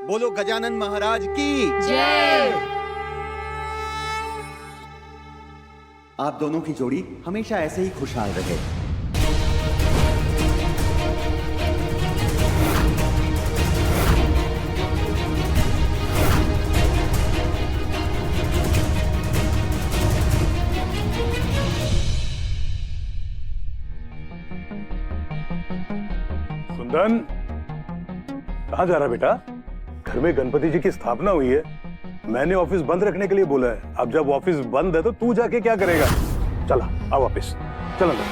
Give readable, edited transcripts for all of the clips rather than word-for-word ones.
बोलो गजानन महाराज की जय। आप दोनों की जोड़ी हमेशा ऐसे ही खुशहाल रहे। कुंदन, कहाँ जा रहा बेटा? घर में गणपति जी की स्थापना हुई है। मैंने ऑफिस बंद रखने के लिए बोला है। अब जब ऑफिस बंद है तो तू जाके क्या करेगा? चला आओ वापिस, चलो ना।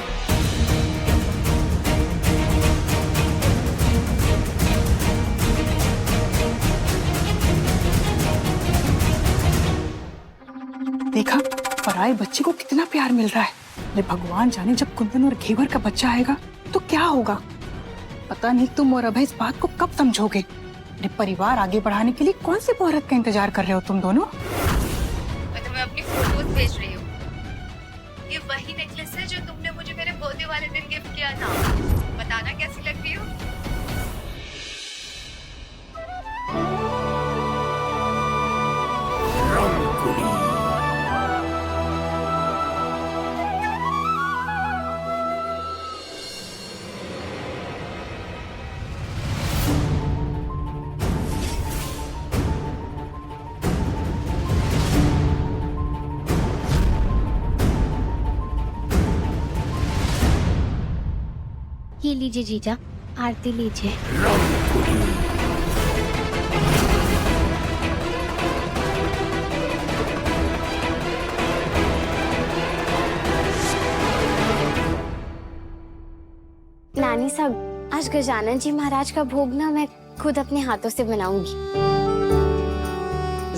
देखा, पराए बच्चे को कितना प्यार मिल रहा है। अरे भगवान जाने जब कुंदन और घेवर का बच्चा आएगा तो क्या होगा। पता नहीं तुम और अभय इस बात को कब समझोगे। अरे परिवार आगे बढ़ाने के लिए कौन सी मुहूर्त का इंतजार कर रहे हो तुम दोनों? मैं तुम्हें अपनी फोटोज भेज रही हूँ। ये वही नेकलेस है जो तुमने मुझे मेरे बर्थडे वाले दिन गिफ्ट किया था। बताना कैसी लग रही हो? ये लीजिए जीजा, आरती लीजिए। नानी साहब, आज गजानन जी महाराज का भोग ना मैं खुद अपने हाथों से बनाऊंगी।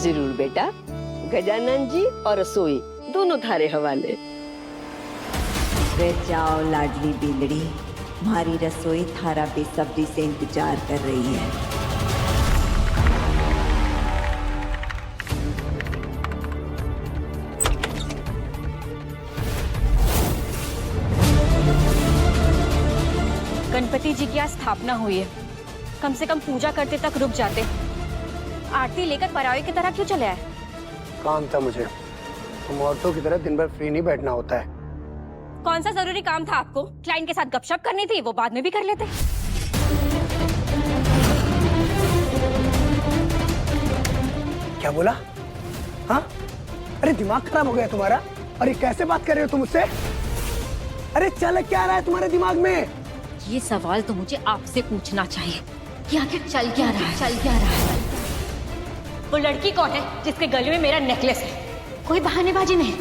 जरूर बेटा, गजानन जी और रसोई दोनों थारे हवाले। वे जाओ लाडली बिगड़ी, हमारी रसोई थारा बेसब्री से इंतजार कर रही है। गणपति जी की आज स्थापना हुई है। कम से कम पूजा करते तक रुक जाते। आरती लेकर पराये की तरह क्यों चले आए? काम था मुझे। तुम औरतों की तरह दिन भर फ्री नहीं बैठना होता है। कौन सा जरूरी काम था आपको? क्लाइंट के साथ गपशप करनी थी, वो बाद में भी कर लेते। क्या बोला? हाँ? अरे दिमाग खराब हो गया तुम्हारा? अरे कैसे बात कर रहे हो तुम मुझसे? अरे चल क्या रहा है तुम्हारे दिमाग में? ये सवाल तो मुझे आपसे पूछना चाहिए कि आखिर चल क्या रहा है? चल क्या रहा है? वो लड़की कौन है जिसके गले में मेरा नेकलेस है? कोई बहानेबाजी नहीं,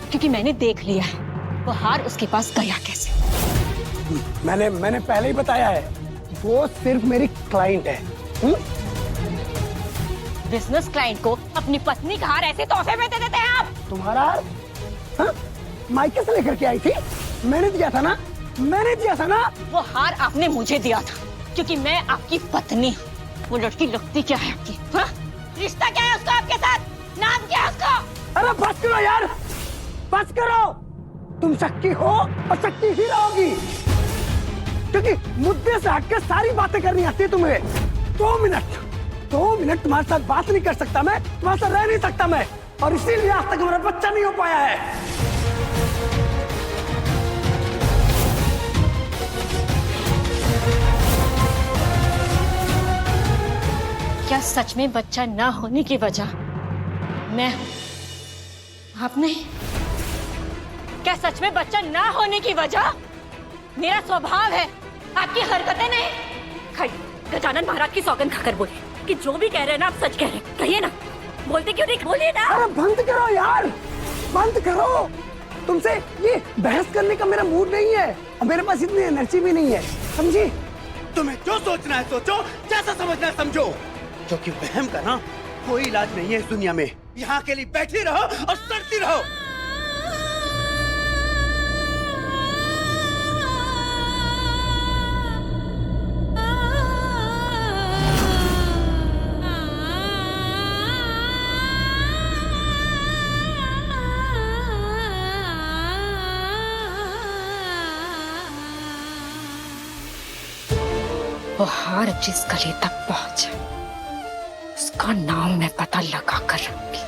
क्योंकि मैंने देख लिया है वो हार उसके पास गया कैसे। मैंने पहले ही बताया है, वो सिर्फ मेरी क्लाइंट है। बिजनेस क्लाइंट को अपनी पत्नी का हार ऐसे तोहफे में दे देते हैं आप? तुम्हारा हार? हाँ? मायके से लेकर के आई थी? मैंने दिया था ना? मैंने दिया था ना? वो हार आपने मुझे दिया था क्योंकि मैं आपकी पत्नी हूँ। वो लड़की लगती क्या है आपकी? हाँ? रिश्ता क्या है उसका आपके साथ? नाम क्या है उसका? अरे बस करो यार, बस करो। तुम शक्की हो और शक्की ही रहोगी, क्योंकि मुद्दे से हटकर सारी बातें करनी आती है तुम्हें। 2 मिनट तुम्हारे साथ बात नहीं कर सकता मैं, तुम्हारे साथ रह नहीं सकता मैं, और इसीलिए आज तक हमारा बच्चा नहीं हो पाया है। क्या सच में बच्चा ना होने की वजह मैं हूं, आप नहीं? क्या सच में बच्चा ना होने की वजह मेरा स्वभाव है, आपकी हरकतें नहीं? खड़ी गजानन महाराज की सौगंध खाकर बोले कि जो भी कह रहे हैं ना आप सच कह रहे हैं। कहिए ना, बोलते क्यों नहीं? बोलिए ना। अरे बंद करो यार, बंद करो। तुमसे ये बहस करने का मेरा मूड नहीं है और मेरे पास इतनी एनर्जी भी नहीं है, समझी? तुम्हें जो सोचना है सोचो, जैसा समझना है समझो, क्योंकि वहम का ना कोई इलाज नहीं है इस दुनिया में। यहाँ के लिए बैठी रहो और सड़ती रहो। वो हार जिस गले तक पहुंचे उसका नाम मैं पता लगा कर रखूंगी।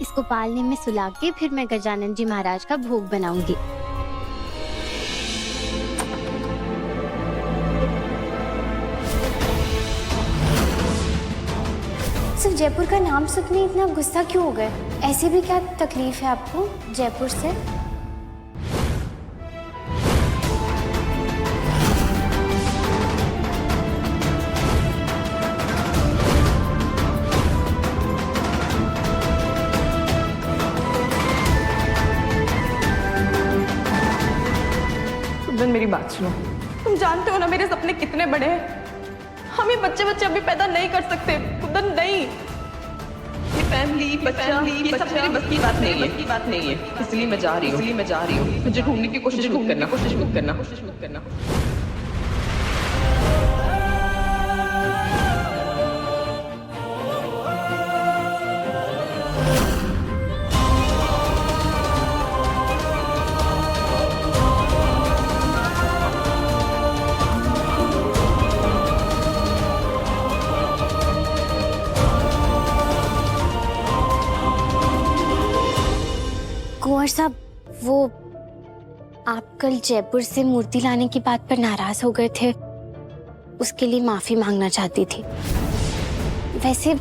इसको पालने में सुला के फिर मैं गजानन जी महाराज का भोग बनाऊंगी। सिर्फ जयपुर का नाम सुनने इतना गुस्सा क्यों हो गए? ऐसे भी क्या तकलीफ है आपको जयपुर से? कुंदन मेरी बात सुनो, तुम जानते हो ना मेरे सपने कितने बड़े हैं। हम ये बच्चे अभी पैदा नहीं कर सकते कुंदन, नहीं। ये फैमिली बच्चा ये सब मेरे बस की बात नहीं है, इसलिए मैं जा रही हूँ। मुझे ढूंढने की कोशिश मत करना। कुंवर साहब, वो आप कल जयपुर से मूर्ति लाने की बात पर नाराज हो गए थे, उसके लिए माफी मांगना चाहती थी। वैसे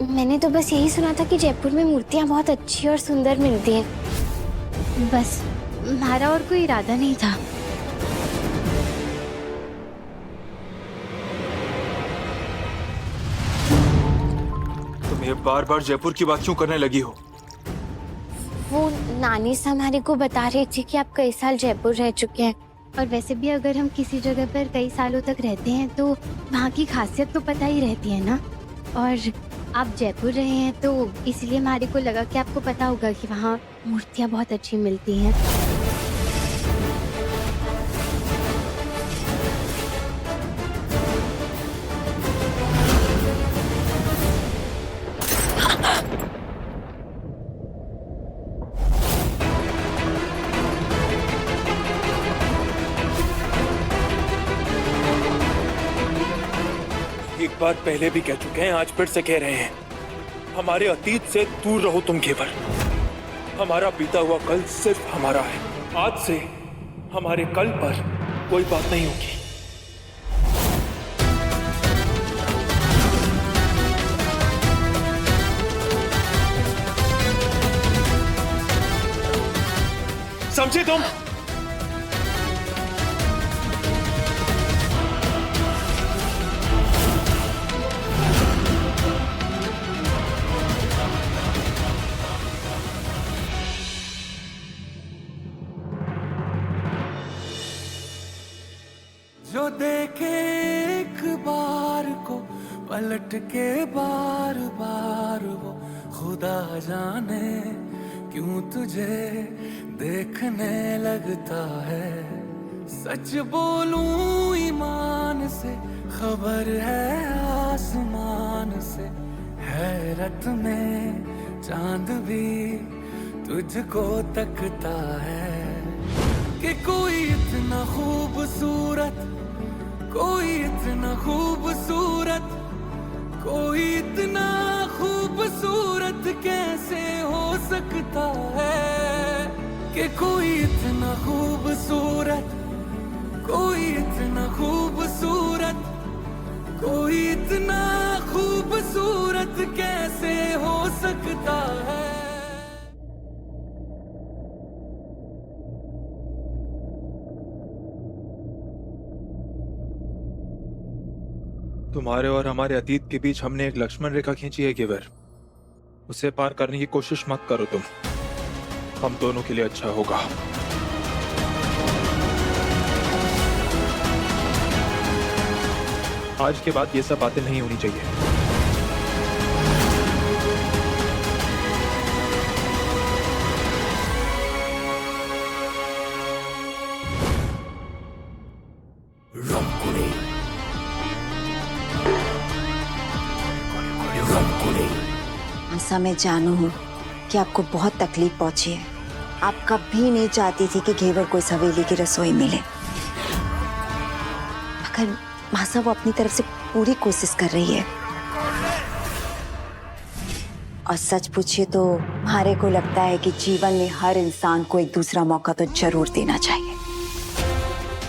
मैंने तो बस यही सुना था कि जयपुर में मूर्तियां बहुत अच्छी और सुंदर मिलती हैं। बस हमारा और कोई इरादा नहीं था। तुम ये बार जयपुर की बात क्यों करने लगी हो? वो नानी से हमारे को बता रही थी कि आप कई साल जयपुर रह चुके हैं, और वैसे भी अगर हम किसी जगह पर कई सालों तक रहते हैं तो वहाँ की खासियत तो पता ही रहती है ना। और आप जयपुर रहे हैं तो इसलिए हमारे को लगा कि आपको पता होगा कि वहाँ मूर्तियाँ बहुत अच्छी मिलती हैं। एक बार पहले भी कह चुके हैं, आज फिर से कह रहे हैं, हमारे अतीत से दूर रहो तुम केवल। हमारा बीता हुआ कल सिर्फ हमारा है। आज से हमारे कल पर कोई बात नहीं होगी। समझे तुम? जो देखे एक बार को पलट के बार बार, वो खुदा जाने क्यों तुझे देखने लगता है। सच बोलूं ईमान से, खबर है आसमान से, हैरत में चांद भी तुझको तकता है कि कोई इतना खूबसूरत, कोई इतना खूबसूरत, कोई इतना खूबसूरत कैसे हो सकता है कि कोई इतना खूबसूरत, कोई इतना खूबसूरत, कोई इतना खूबसूरत कैसे हो सकता है। तुम्हारे और हमारे अतीत के बीच हमने एक लक्ष्मण रेखा खींची है गिवर। उसे पार करने की कोशिश मत करो तुम, हम दोनों के लिए अच्छा होगा। आज के बाद ये सब बातें नहीं होनी चाहिए। ऐसा मैं जानू हूँ कि आपको बहुत तकलीफ पहुंची है। आप कभी नहीं चाहती थी कि घेवर को इस हवेली की रसोई मिले, मगर मासा वो अपनी तरफ से पूरी कोशिश कर रही है। और सच पूछिए तो हमारे को लगता है कि जीवन में हर इंसान को एक दूसरा मौका तो जरूर देना चाहिए।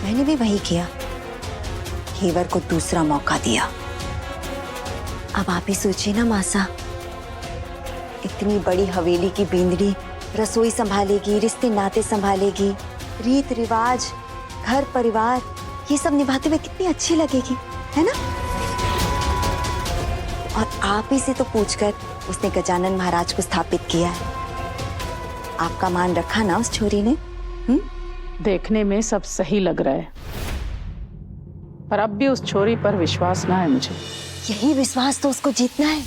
मैंने भी वही किया, घेवर को दूसरा मौका दिया। अब आप ही सोचिए ना मासा, इतनी बड़ी हवेली की बींदड़ी रसोई संभालेगी, रिश्ते नाते संभालेगी, रीत रिवाज, घर परिवार, ये सब निभाते हुए कितनी अच्छी लगेगी, है ना? और आप ही से तो पूछकर उसने गजानन महाराज को स्थापित किया है। आपका मान रखा ना उस छोरी ने? देखने में सब सही लग रहा है, पर अब भी उस छोरी पर विश्वास ना है मुझे। यही विश्वास तो उसको जीतना है।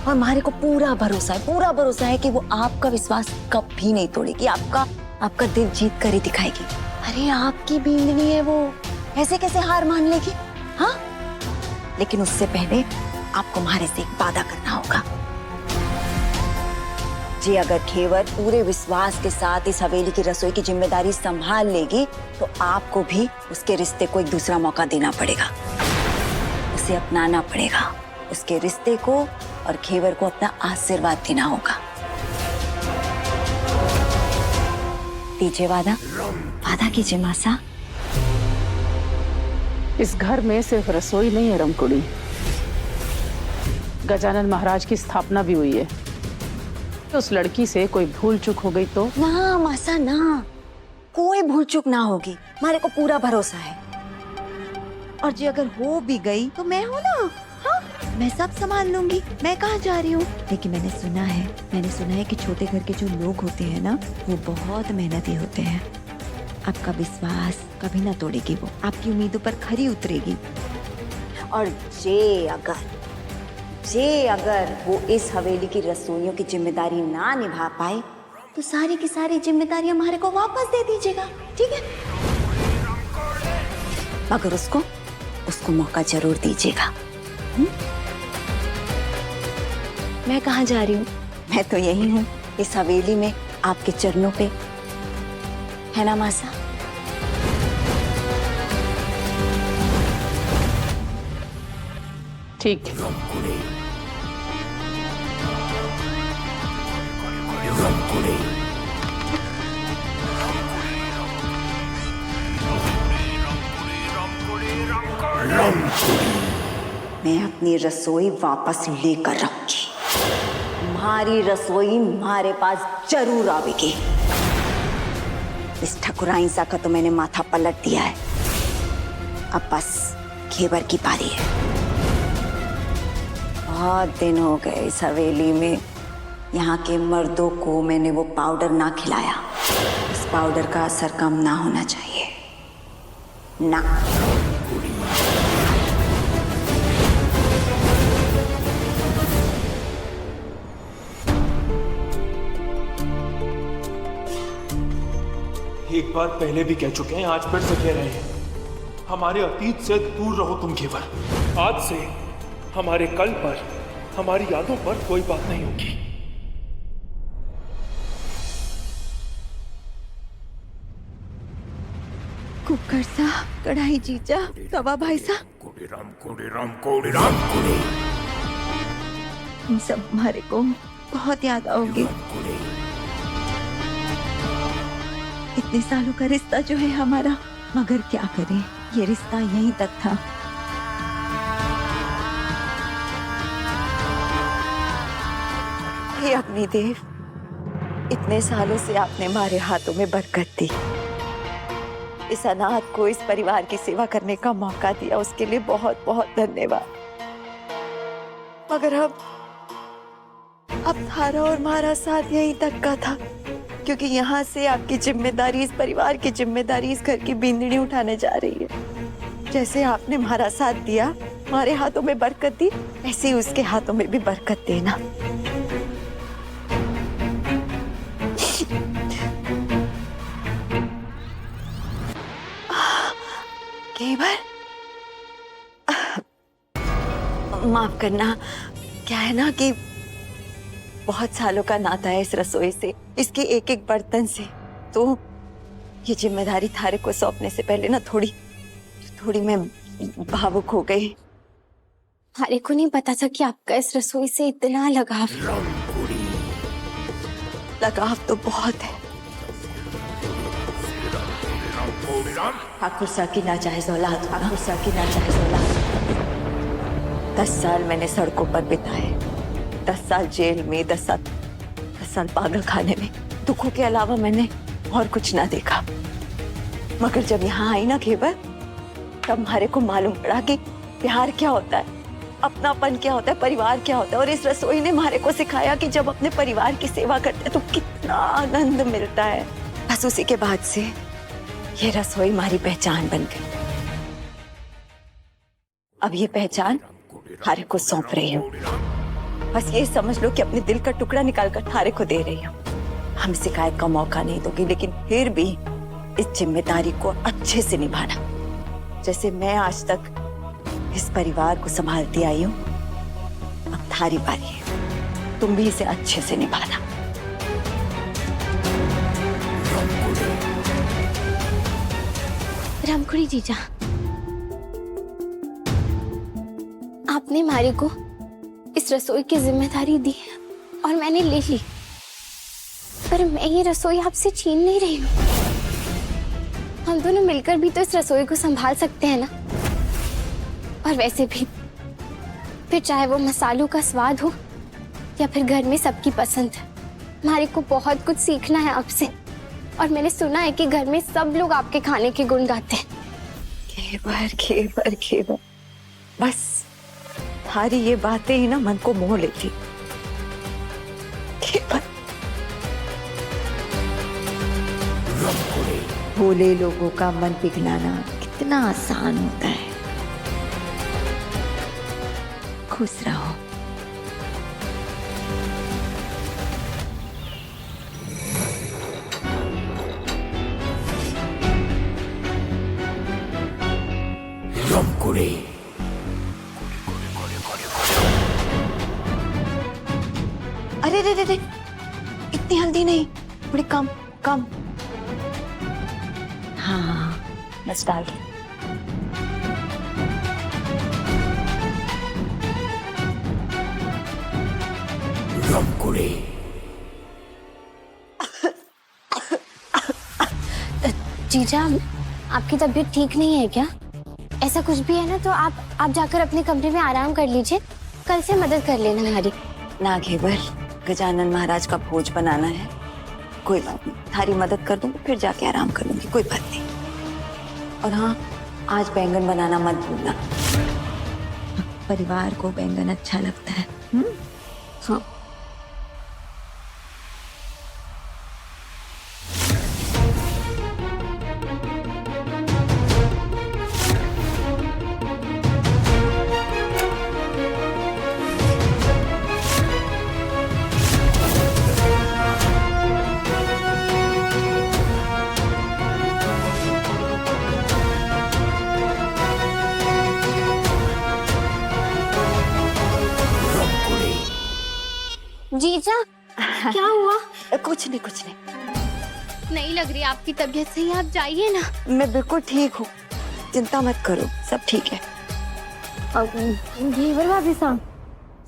और हमारे को पूरा भरोसा है कि वो आपका विश्वास कभी नहीं तोड़ेगी, आपका दिल जीत कर ही दिखाएगी। अरे आपकी बींदनी है वो, ऐसे कैसे हार मान लेगी? हाँ, लेकिन उससे पहले आपको हमारे से एक वादा करना होगा। जी अगर घेवर पूरे विश्वास के साथ इस हवेली की रसोई की जिम्मेदारी संभाल लेगी तो आपको भी उसके रिश्ते को एक दूसरा मौका देना पड़ेगा, उसे अपनाना पड़ेगा, उसके रिश्ते को और घेवर को अपना आशीर्वाद देना होगा। दीजिए वादा कीजिए मासा। इस घर में सिर्फ रसोई नहीं है रमकुड़ी, गजानन महाराज की स्थापना भी हुई है। उस लड़की से कोई भूल चूक हो गई तो? ना मासा ना, कोई भूल चूक ना होगी, हमारे को पूरा भरोसा है। और जी अगर हो भी गई तो मैं हूँ ना, हाँ, मैं सब संभाल लूंगी, मैं कहाँ जा रही हूँ। लेकिन मैंने सुना है कि छोटे घर के जो लोग होते हैं ना, वो बहुत मेहनती होते हैं। आपका विश्वास कभी ना तोड़ेगी वो, आपकी उम्मीदों पर खरी उतरेगी। और जे अगर वो इस हवेली की रसोइयों की जिम्मेदारी ना निभा पाए तो सारी की सारी जिम्मेदारी हमारे को वापस दे दीजिएगा, ठीक है? मगर उसको मौका जरूर दीजिएगा। मैं कहाँ जा रही हूँ? मैं तो यही हूँ, इस हवेली में आपके चरणों पे, है ना मासा? ठीक है। मैं अपनी रसोई वापस लेकर रखूंगी। हमारी रसोई हमारे पास जरूर आवेगी। इस ठकुराइंसा का तो मैंने माथा पलट दिया है, अब बस घेवर की पारी है। बहुत दिन हो गए इस हवेली में यहाँ के मर्दों को मैंने वो पाउडर ना खिलाया। इस पाउडर का असर कम ना होना चाहिए ना। एक बार पहले भी कह चुके हैं, आज फिर से कह रहे हैं, हमारे अतीत से दूर रहो तुम घेवर। आज से हमारे कल पर, हमारी यादों पर कोई बात नहीं होगी। कुकर सा, कढ़ाई जीजा, तवा भाई सा, इन सब हमारे को बहुत याद आओगे। इतने सालों का रिश्ता जो है हमारा, मगर क्या करें, ये रिश्ता यहीं तक था। हे अग्निदेव, इतने सालों से आपने हमारे हाथों में बरकत दी, इस अनाथ को इस परिवार की सेवा करने का मौका दिया, उसके लिए बहुत बहुत धन्यवाद। मगर अब थारा और हमारा साथ यहीं तक का था, क्योंकि यहाँ से आपकी जिम्मेदारी, इस परिवार की जिम्मेदारी, इस घर की बींदड़ी उठाने जा रही है। जैसे आपने हमारा साथ दिया, हमारे हाथों में बरकत दी, ऐसे ही उसके हाथों में भी बरकत देना। घेवर, माफ करना, क्या है ना कि बहुत सालों का नाता है इस रसोई से, इसके एक एक बर्तन से, तो ये जिम्मेदारी थारे को सौंपने से पहले ना थोड़ी थोड़ी मैं भावुक हो गई। हमारे को नहीं पता था कि आपका इस रसोई से इतना लगाव। लगाव तो बहुत है। ठाकुर सा की नाजायज औलाद, ठाकुर सा की नाजायज औलाद। 10 साल मैंने सड़कों पर बिताए, 10 साल जेल में, 10 साल पागल खाने में। दुखों के अलावा मैंने और कुछ ना देखा। मगर जब यहाँ आई ना घेवर, तब हमारे को मालूम पड़ा कि प्यार क्या होता है, अपनापन क्या होता है, परिवार क्या होता है। और इस रसोई ने हमारे को सिखाया कि जब अपने परिवार की सेवा करते हैं तो कितना आनंद मिलता है। बस उसी के बाद से ये रसोई हमारी पहचान बन गई। अब ये पहचान थारे को सौंप रही हूँ। बस ये समझ लो कि अपने दिल का टुकड़ा निकाल कर थारे को दे रही हूँ। हम शिकायत का मौका नहीं दोगी, लेकिन फिर भी इस जिम्मेदारी को अच्छे से निभाना। जैसे मैं आज तक इस परिवार को संभालती आई हूँ, अब थारी बारी है। तुम भी इसे अच्छे से निभाना। रामकुड़ी जीजा, आपने हमारे को इस रसोई की जिम्मेदारी दी और मैंने ले ली, पर मैं ये रसोई आपसे छीन नहीं रही हूँ। हम दोनों मिलकर भी तो इस रसोई को संभाल सकते हैं ना। और वैसे भी फिर चाहे वो मसालों का स्वाद हो या फिर घर में सबकी पसंद, हमारे को बहुत कुछ सीखना है आपसे। और मैंने सुना है कि घर में सब लोग आपके खाने के गुण गाते हैं। घेवर घेवर घेवर, बस थारी ये बातें ही ना मन को मोह लेती। घेवर, भोले लोगों का मन पिघलाना कितना आसान होता है। खुश रहो। अरे रे रे रे, इतनी हल्दी नहीं, थोड़ी कम कम। हाँ, बस डाल दे। जीजा, आपकी तबीयत ठीक नहीं है क्या? ऐसा कुछ भी है ना तो आप जाकर अपने कमरे में आराम कर लीजिए। कल से मदद कर लेना हमारी। ना घेवर, गजानन महाराज का भोज बनाना है। कोई बात नहीं, थारी मदद कर दूंगी, फिर जाके आराम कर लूंगी, कोई बात नहीं। और हाँ, आज बैंगन बनाना मत भूलना। परिवार को बैंगन अच्छा लगता है। हाँ। जीजा, क्या हुआ? कुछ नहीं। नहीं लग रही आपकी तबीयत सही, आप जाइए ना। मैं बिल्कुल ठीक हूँ, चिंता मत करो, सब ठीक है। घेवर भाभी साहब,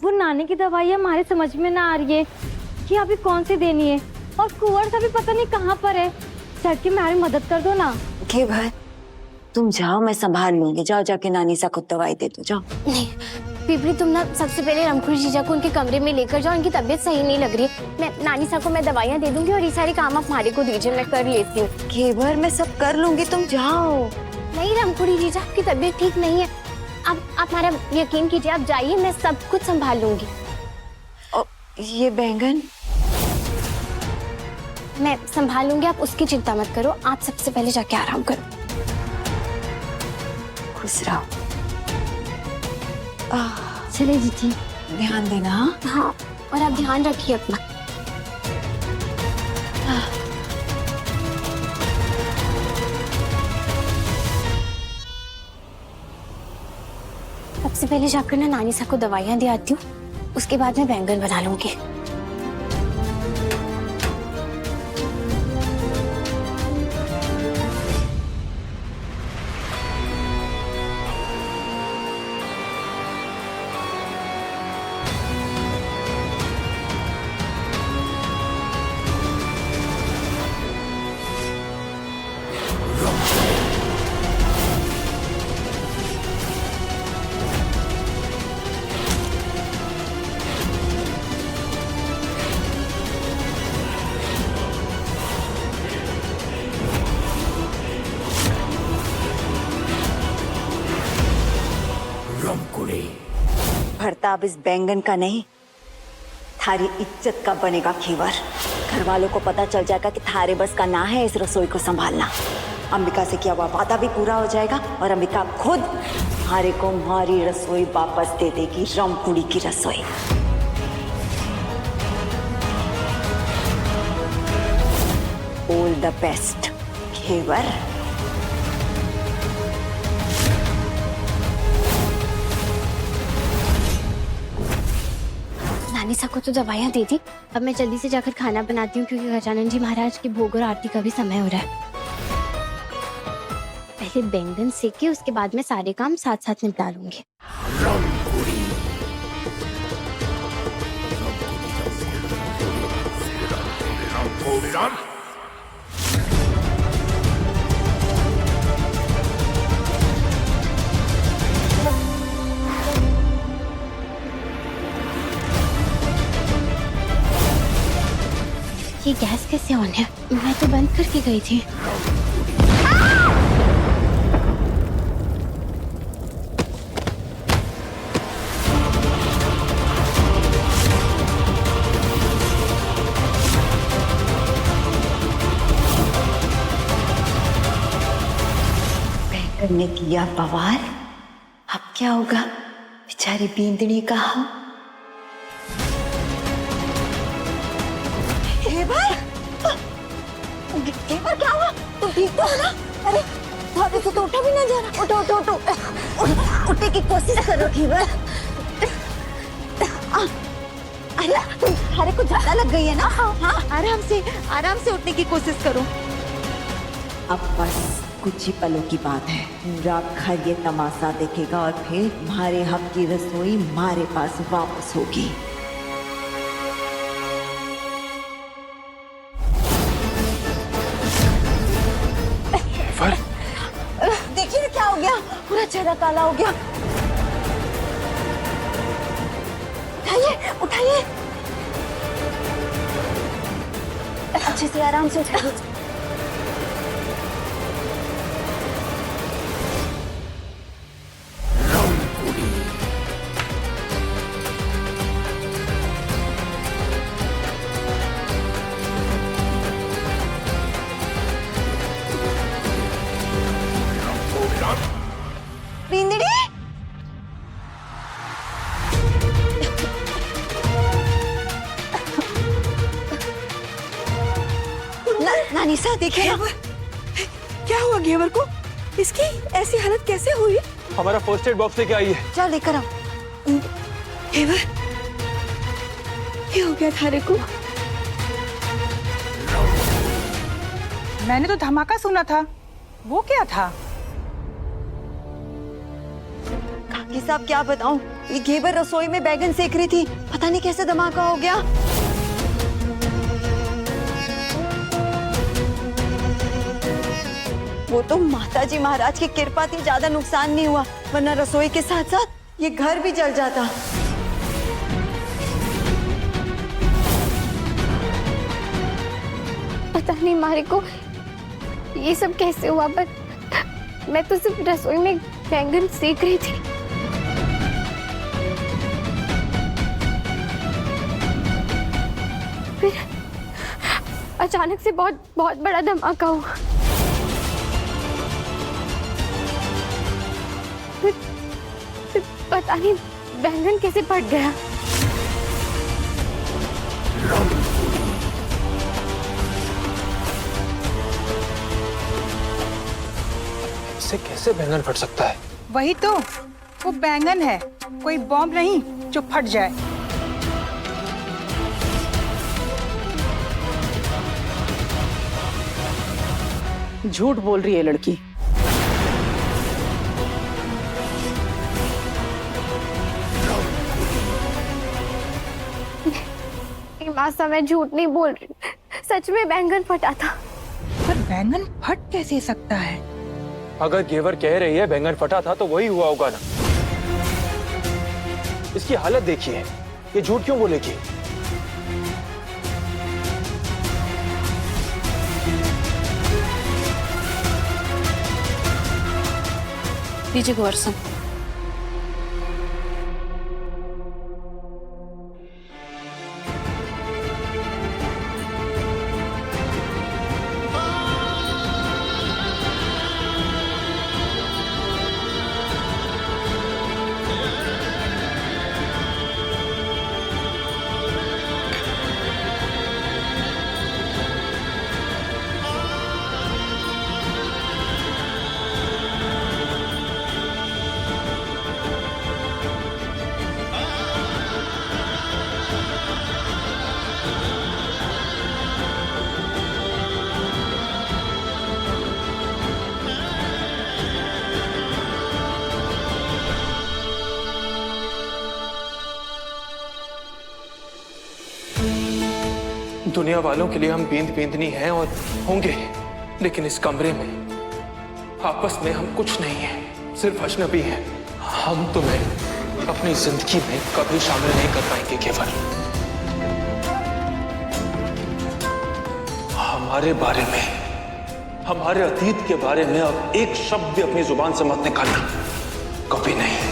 वो नानी की दवाई हमारे समझ में ना आ रही है कि अभी कौन सी देनी है, और कुंवर सा भी पता नहीं कहाँ पर है। सर की मेरी मदद कर दो ना। घेवर, तुम जाओ, मैं संभाल लूंगी। जाओ, जाके नानी सा को दवाई दे दो, जाओ। नहीं पिपली, तुम ना सबसे पहले रामकुड़ी जीजा को उनके कमरे में लेकर जाओ। उनकी तबीयत सही नहीं लग रही। मैं नानी सा को मैं दवाइयाँ दे दूंगी और ये सारे काम आप हमारे को दीजिए, मैं कर लेती हूँ। घेवर, मैं सब कर लूंगी, तुम जाओ। नहीं रामकुड़ी जीजा, आपकी तबीयत ठीक नहीं है। आप हमारा यकीन कीजिए, आप जाइए, मैं सब कुछ संभाल लूंगी। ये बैंगन मैं संभाल लूंगी, आप उसकी चिंता मत करो। आप सबसे पहले जाके आराम करो। खुश रहो। चले जीजी, ध्यान देना। हाँ, और आप ध्यान रखिए अपना। सबसे पहले जाकर ना नानी सा को दवाइयाँ दे आती हूँ, उसके बाद मैं बैंगन बना लूंगी। भरता अब इस बैंगन का नहीं, थारी इज्जत का बनेगा घेवर। घर वालों को पता चल जाएगा कि थारे बस का ना है इस रसोई को संभालना। अंबिका से किया हुआ वादा भी पूरा हो जाएगा और अंबिका खुद हारे को हमारी रसोई वापस दे देगी, रामपुरी की रसोई। ऑल द बेस्ट घेवर। नानी सा को तो दवाइयाँ दे दी। अब मैं जल्दी से जाकर खाना बनाती हूँ क्योंकि गजानन जी महाराज के भोग और आरती का भी समय हो रहा है। पहले बैंगन सेके, उसके बाद मैं सारे काम साथ साथ निपटा लूंगी। ये गैस कैसे ऑन है? मैं तो बंद करके गई थी। बैंगन ने किया बवाल, अब क्या होगा बेचारी बींदनी का हाल। घेवर क्या हुआ? तुम ठीक तो हो ना? अरे भाभी से तो उठा भी ना जा रहा। उठो उठो उठो, उठने की कोशिश करो घेवर। अरे तुम्हारे को ज्यादा लग गई है ना? हाँ आराम से उठने की कोशिश करो। अब बस कुछ ही पलों की बात है, पूरा घर ये तमाशा देखेगा और फिर हमारे हक की रसोई हमारे पास वापस होगी। देखिए क्या हो गया, पूरा चेहरा काला हो गया। उठाइए उठाइए, अच्छे से आराम से उठाइए। नानीसा देखिए क्या हुआ घेवर को? इसकी ऐसी हालत कैसे हुई? हमारा फर्स्ट एड बॉक्स लेके आई है। चल लेकर आओ। घेवर क्या हो गया थारे को? मैंने तो धमाका सुना था, वो क्या था? काकी साहब क्या बताऊं, ये घेवर रसोई में बैगन सेक रही थी, पता नहीं कैसे धमाका हो गया। वो तो माताजी महाराज की कृपा थी, ज्यादा नुकसान नहीं हुआ, वरना रसोई के साथ साथ ये घर भी जल जाता। पता नहीं मारे को ये सब कैसे हुआ, पर मैं तो सिर्फ रसोई में बैंगन सेक रही थी। फिर अचानक से बहुत बड़ा धमाका हुआ। फिर पता नहीं बैंगन कैसे फट गया। इससे कैसे बैंगन फट सकता है? वही तो, वो बैंगन है, कोई बॉम्ब नहीं जो फट जाए। झूठ बोल रही है लड़की। मासा मैं झूठ नहीं बोल रही, सच में बैंगन फटा था। पर बैंगन फट कैसे सकता है? अगर घेवर कह रही है बैंगन फटा था तो वही हुआ होगा ना। इसकी हालत देखिए, ये झूठ क्यों बोलेगी? लीजिए गोवर्धन। दुनिया वालों के लिए हम बींद बींदनी हैं और होंगे, लेकिन इस कमरे में आपस में हम कुछ नहीं हैं, सिर्फ अजनबी हैं। हम तुम्हें अपनी जिंदगी में कभी शामिल नहीं कर पाएंगे केवल। हमारे बारे में, हमारे अतीत के बारे में अब एक शब्द भी अपनी जुबान से मत निकालना, कभी नहीं।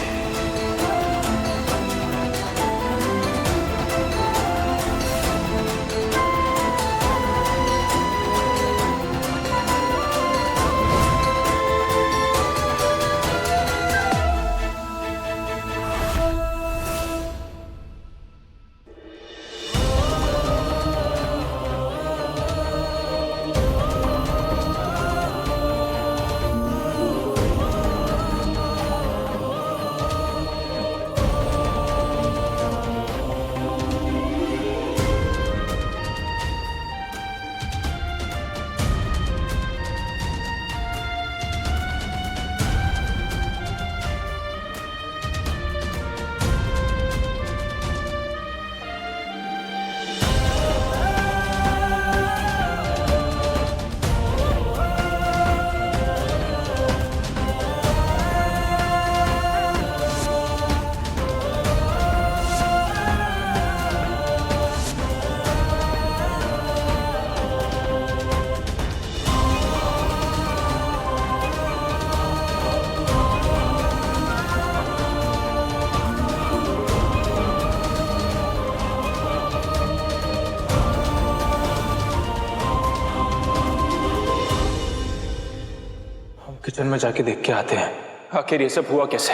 किचन में जाके देख के आते हैं आखिर ये सब हुआ कैसे।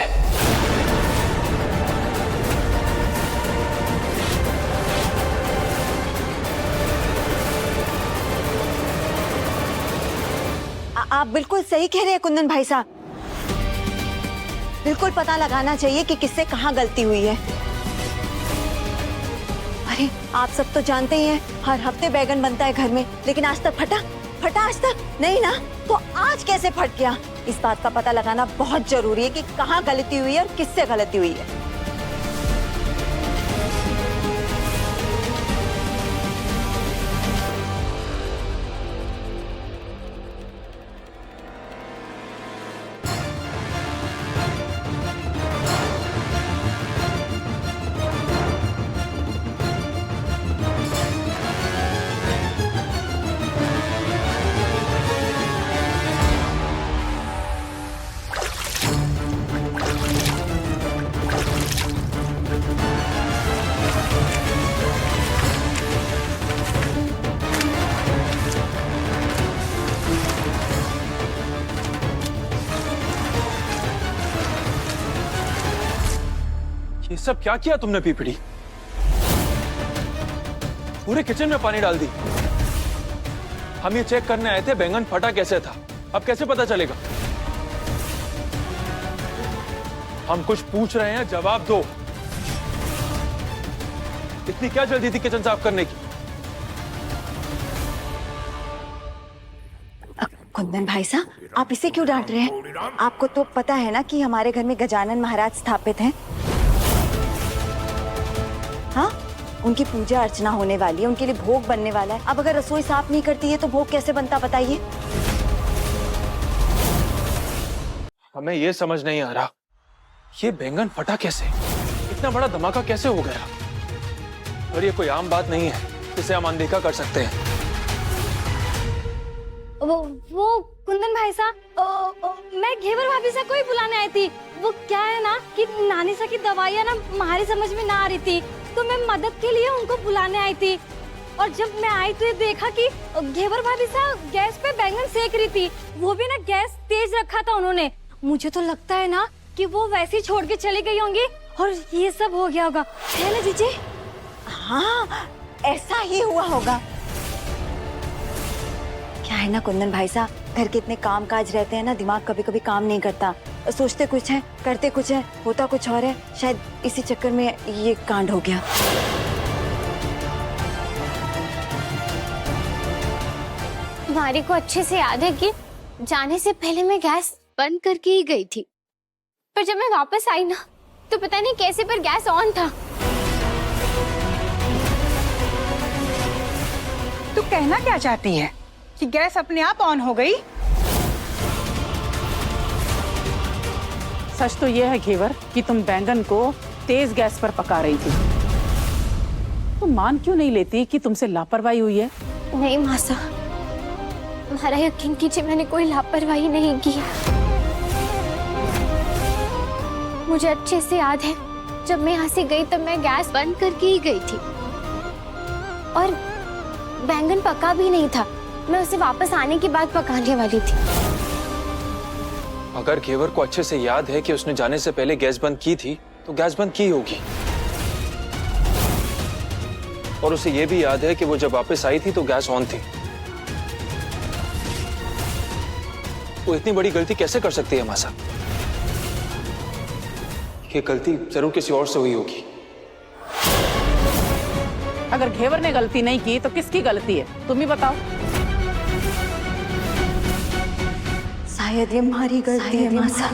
आप बिल्कुल सही कह रहे हैं कुंदन भाई साहब। बिल्कुल पता लगाना चाहिए कि किससे कहाँ गलती हुई है। अरे आप सब तो जानते ही हैं, हर हफ्ते बैगन बनता है घर में, लेकिन आज तक फटा आज तक नहीं ना, तो आज कैसे फट गया? इस बात का पता लगाना बहुत जरूरी है कि कहाँ गलती हुई है और किससे गलती हुई है। ये सब क्या किया तुमने पीपड़ी? पूरे किचन में पानी डाल दी। हम ये चेक करने आए थे बैंगन फटा कैसे था, अब कैसे पता चलेगा? हम कुछ पूछ रहे हैं, जवाब दो। इतनी क्या जल्दी थी किचन साफ करने की? कुंदन भाई साहब, आप इसे क्यों डांट रहे हैं? आपको तो पता है ना कि हमारे घर में गजानन महाराज स्थापित हैं। हाँ, उनकी पूजा अर्चना होने वाली है, उनके लिए भोग बनने वाला है। अब अगर रसोई साफ नहीं करती है तो भोग कैसे बनता, बताइए। हमें ये समझ नहीं आ रहा, ये बैंगन फटा कैसे? इतना बड़ा धमाका कैसे हो गया? और ये कोई आम बात नहीं है जिसे हम अनदेखा कर सकते हैं। वो कुंदन भाई साहब, मैं घेवर भाभी से कोई बुलाने आई थी। वो क्या है ना कि नानी सा की दवाइयाँ ना हमारी समझ में ना आ रही थी, तो मैं मदद के लिए उनको बुलाने आई थी। और जब मैं आई तो ये देखा कि घेवर भाभी साहब गैस पे बैंगन सेक रही थी, वो भी ना गैस तेज रखा था उन्होंने। मुझे तो लगता है ना कि वो वैसे ही छोड़ के चली गई होंगी और ये सब हो गया होगा, है ना जीजी? हाँ, ऐसा ही हुआ होगा। क्या है ना कुंदन भाई साहब, घर के इतने काम काज रहते हैं ना, दिमाग कभी कभी काम नहीं करता। सोचते कुछ है, करते कुछ है, होता कुछ और है। शायद इसी चक्कर में ये कांड हो गया। तुम्हारी को अच्छे से याद है कि जाने से पहले मैं गैस बंद करके ही गई थी, पर जब मैं वापस आई ना तो पता नहीं कैसे पर गैस ऑन था। कहना क्या चाहती है कि गैस अपने आप ऑन हो गई? सच तो यह है घेवर कि तुम बैंगन को तेज गैस पर पका रही थी। तुम मान क्यों नहीं लेती कि तुमसे लापरवाही हुई है? नहीं मासा, हमारा यकीन कीजिए, मैंने कोई लापरवाही नहीं की है। मुझे अच्छे से याद है, जब मैं यहाँ से गई तब मैं गैस बंद करके ही गई थी और बैंगन पका भी नहीं था। मैं उसे वापस आने के बाद पकाने वाली थी। अगर घेवर को अच्छे से याद है कि उसने जाने से पहले गैस बंद की थी तो गैस बंद की होगी। और उसे यह भी याद है कि वो जब वापस आई थी तो गैस ऑन थी। वो इतनी बड़ी गलती कैसे कर सकती है मासा? ये गलती जरूर किसी और से हुई होगी। अगर घेवर ने गलती नहीं की तो किसकी गलती है? तुम ही बताओ। शायद ये हमारी गलती है मासा।